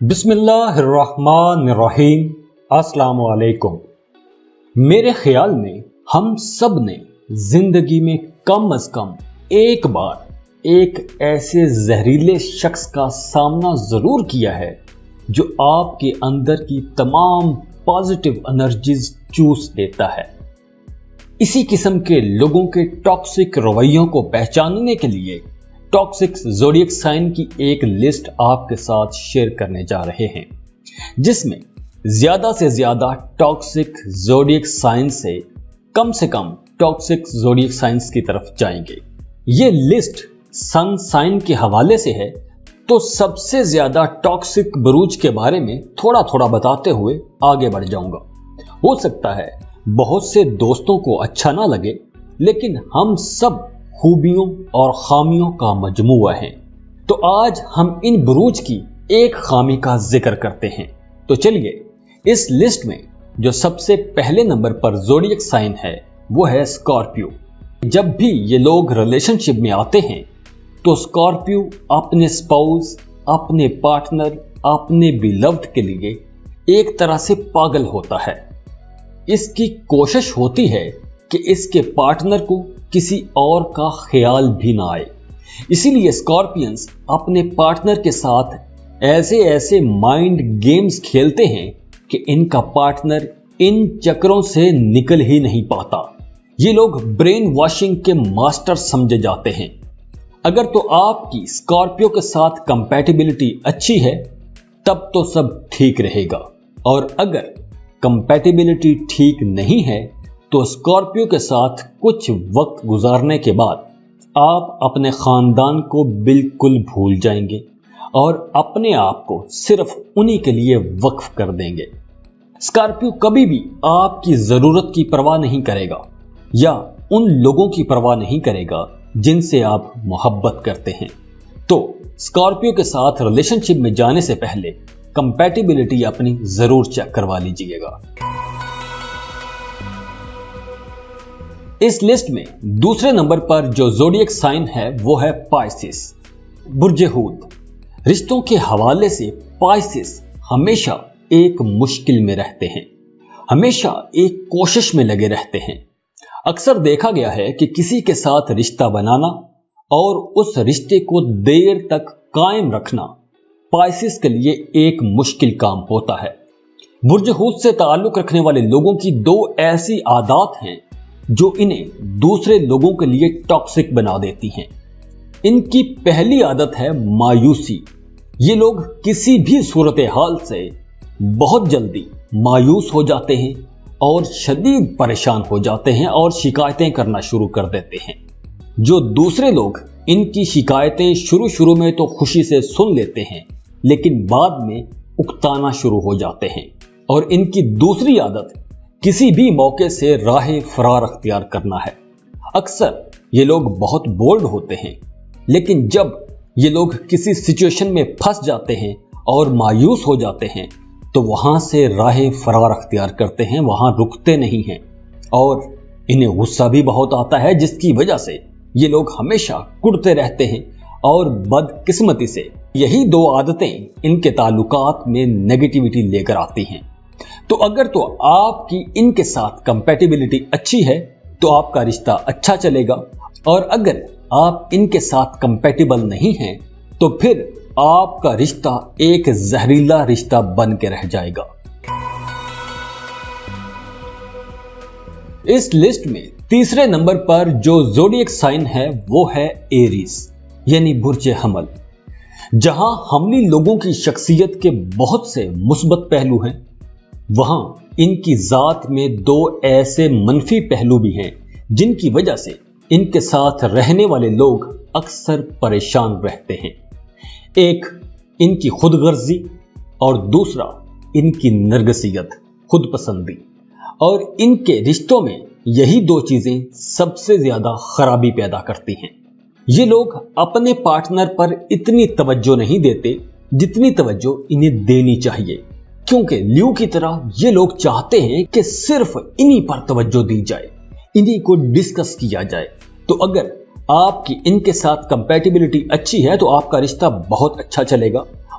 بسم اللہ الرحمن الرحیم۔ السلام علیکم۔ میرے خیال میں ہم سب نے زندگی میں کم از کم ایک بار ایک ایسے زہریلے شخص کا سامنا ضرور کیا ہے جو آپ کے اندر کی تمام پازیٹیو انرجیز چوس لیتا ہے۔ اسی قسم کے لوگوں کے ٹاکسک رویوں کو پہچاننے کے لیے ٹاکسک زوڈیک سائن کی ایک لسٹ آپ کے ساتھ شیئر کرنے جا رہے ہیں، جس میں زیادہ سے زیادہ ٹاکسک زوڈیک سائن سے کم ٹاکسک زوڈیک سائنس کی طرف جائیں گے۔ یہ لسٹ سن سائن کے حوالے سے ہے، تو سب سے زیادہ ٹاکسک بروج کے بارے میں تھوڑا بتاتے ہوئے آگے بڑھ جاؤں گا۔ ہو سکتا ہے بہت سے دوستوں کو اچھا نہ لگے، لیکن ہم سب خوبیوں اور خامیوں کا مجموعہ ہیں، تو آج ہم ان بروج کی ایک خامی کا ذکر کرتے ہیں۔ تو چلیے، اس لسٹ میں جو سب سے پہلے نمبر پر زوڈیک سائن ہے وہ ہے اسکارپیو۔ جب بھی یہ لوگ ریلیشن شپ میں آتے ہیں تو اسکارپیو اپنے اسپاؤس، اپنے پارٹنر، اپنے بیلوڈ کے لیے ایک طرح سے پاگل ہوتا ہے۔ اس کی کوشش ہوتی ہے کہ اس کے پارٹنر کو کسی اور کا خیال بھی نہ آئے، اسی لیے اسکارپینز اپنے پارٹنر کے ساتھ ایسے مائنڈ گیمز کھیلتے ہیں کہ ان کا پارٹنر ان چکروں سے نکل ہی نہیں پاتا۔ یہ لوگ برین واشنگ کے ماسٹر سمجھے جاتے ہیں۔ اگر تو آپ کی اسکارپیو کے ساتھ کمپیٹیبلٹی اچھی ہے تب تو سب ٹھیک رہے گا، اور اگر کمپیٹیبلٹی ٹھیک نہیں ہے تو اسکارپیو کے ساتھ کچھ وقت گزارنے کے بعد آپ اپنے خاندان کو بالکل بھول جائیں گے اور اپنے آپ کو صرف انہی کے لیے وقف کر دیں گے۔ اسکارپیو کبھی بھی آپ کی ضرورت کی پرواہ نہیں کرے گا یا ان لوگوں کی پرواہ نہیں کرے گا جن سے آپ محبت کرتے ہیں۔ تو اسکارپیو کے ساتھ ریلیشن شپ میں جانے سے پہلے کمپیٹیبلٹی اپنی ضرور چیک کروا لیجئے گا۔ اس لسٹ میں دوسرے نمبر پر جو زوڈیک سائن ہے وہ ہے پائسس، برج حوت۔ رشتوں کے حوالے سے پائسس ہمیشہ ایک مشکل میں رہتے ہیں، ہمیشہ ایک کوشش میں لگے رہتے ہیں۔ اکثر دیکھا گیا ہے کہ کسی کے ساتھ رشتہ بنانا اور اس رشتے کو دیر تک قائم رکھنا پائسس کے لیے ایک مشکل کام ہوتا ہے۔ برج حوت سے تعلق رکھنے والے لوگوں کی دو ایسی عادات ہیں جو انہیں دوسرے لوگوں کے لیے ٹاکسک بنا دیتی ہیں۔ ان کی پہلی عادت ہے مایوسی۔ یہ لوگ کسی بھی صورتحال سے بہت جلدی مایوس ہو جاتے ہیں اور شدید پریشان ہو جاتے ہیں اور شکایتیں کرنا شروع کر دیتے ہیں۔ جو دوسرے لوگ ان کی شکایتیں شروع میں تو خوشی سے سن لیتے ہیں، لیکن بعد میں اکتانا شروع ہو جاتے ہیں۔ اور ان کی دوسری عادت کسی بھی موقع سے راہ فرار اختیار کرنا ہے۔ اکثر یہ لوگ بہت بولڈ ہوتے ہیں، لیکن جب یہ لوگ کسی سچویشن میں پھنس جاتے ہیں اور مایوس ہو جاتے ہیں تو وہاں سے راہ فرار اختیار کرتے ہیں، وہاں رکتے نہیں ہیں، اور انہیں غصہ بھی بہت آتا ہے، جس کی وجہ سے یہ لوگ ہمیشہ کڑتے رہتے ہیں، اور بدقسمتی سے یہی دو عادتیں ان کے تعلقات میں نیگیٹیوٹی لے کر آتی ہیں۔ تو اگر تو آپ کی ان کے ساتھ کمپیٹیبلٹی اچھی ہے تو آپ کا رشتہ اچھا چلے گا، اور اگر آپ ان کے ساتھ کمپیٹیبل نہیں ہیں تو پھر آپ کا رشتہ ایک زہریلا رشتہ بن کے رہ جائے گا۔ اس لسٹ میں تیسرے نمبر پر جو زوڈیک سائن ہے وہ ہے ایریز، یعنی برج حمل۔ جہاں حملی لوگوں کی شخصیت کے بہت سے مثبت پہلو ہیں، وہاں ان کی ذات میں دو ایسے منفی پہلو بھی ہیں جن کی وجہ سے ان کے ساتھ رہنے والے لوگ اکثر پریشان رہتے ہیں۔ ایک ان کی خود غرضی، اور دوسرا ان کی نرگسیت، خود پسندی۔ اور ان کے رشتوں میں یہی دو چیزیں سب سے زیادہ خرابی پیدا کرتی ہیں۔ یہ لوگ اپنے پارٹنر پر اتنی توجہ نہیں دیتے جتنی توجہ انہیں دینی چاہیے، کیونکہ لیو کی طرح یہ لوگ چاہتے ہیں کہ صرف انہی پر توجہ دی جائے، انہی کو ڈسکس کیا جائے۔ تو اگر آپ کی ان کے ساتھ کمپیٹیبلٹی اچھی ہے تو آپ کا رشتہ بہت اچھا چلے گا،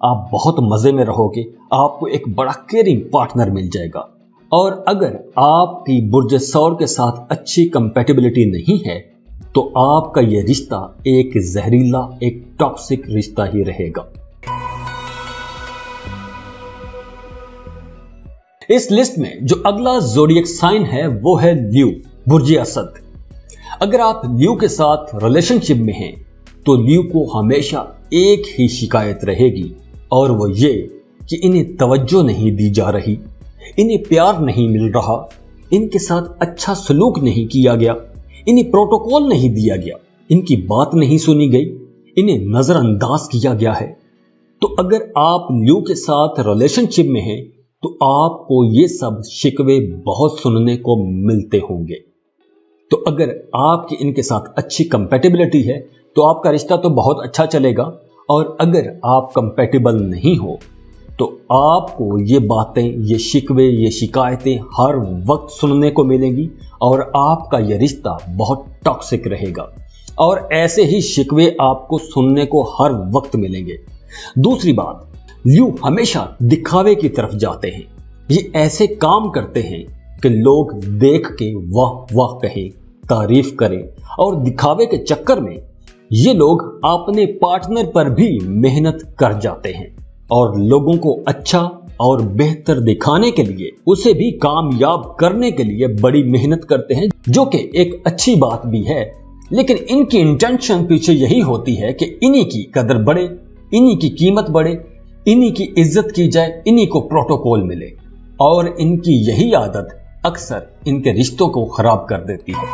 آپ بہت مزے میں رہو گے، آپ کو ایک بڑا کیئرنگ پارٹنر مل جائے گا۔ اور اگر آپ کی برج ثور کے ساتھ اچھی کمپیٹیبلٹی نہیں ہے تو آپ کا یہ رشتہ ایک زہریلا، ایک ٹاکسک رشتہ ہی رہے گا۔ اس لسٹ میں جو اگلا زوڈیک سائن ہے وہ ہے لیو، برج اسد۔ اگر آپ لیو کے ساتھ ریلیشن شپ میں ہیں تو لیو کو ہمیشہ ایک ہی شکایت رہے گی، اور وہ یہ کہ انہیں توجہ نہیں دی جا رہی، انہیں پیار نہیں مل رہا، ان کے ساتھ اچھا سلوک نہیں کیا گیا، انہیں پروٹوکول نہیں دیا گیا، ان کی بات نہیں سنی گئی، انہیں نظر انداز کیا گیا ہے۔ تو اگر آپ لیو کے ساتھ ریلیشن شپ میں ہیں تو آپ کو یہ سب شکوے بہت سننے کو ملتے ہوں گے۔ تو اگر آپ کی ان کے ساتھ اچھی کمپیٹیبلٹی ہے تو آپ کا رشتہ تو بہت اچھا چلے گا، اور اگر آپ کمپیٹیبل نہیں ہو تو آپ کو یہ باتیں، یہ شکوے، یہ شکایتیں ہر وقت سننے کو ملیں گی، اور آپ کا یہ رشتہ بہت ٹاکسک رہے گا، اور ایسے ہی شکوے آپ کو سننے کو ہر وقت ملیں گے۔ دوسری بات، لیو ہمیشہ دکھاوے کی طرف جاتے ہیں، یہ ایسے کام کرتے ہیں کہ لوگ دیکھ کے واہ واہ کہیں، تعریف کریں، اور دکھاوے کے چکر میں یہ لوگ اپنے پارٹنر پر بھی محنت کر جاتے ہیں، اور لوگوں کو اچھا اور بہتر دکھانے کے لیے، اسے بھی کامیاب کرنے کے لیے بڑی محنت کرتے ہیں، جو کہ ایک اچھی بات بھی ہے، لیکن ان کی انٹینشن پیچھے یہی ہوتی ہے کہ انہی کی قدر بڑھے، انہی کی قیمت بڑھے، انہی کی عزت کی جائے، انہی کو پروٹوکول ملے، اور ان کی یہی عادت اکثر ان کے رشتوں کو خراب کر دیتی ہے۔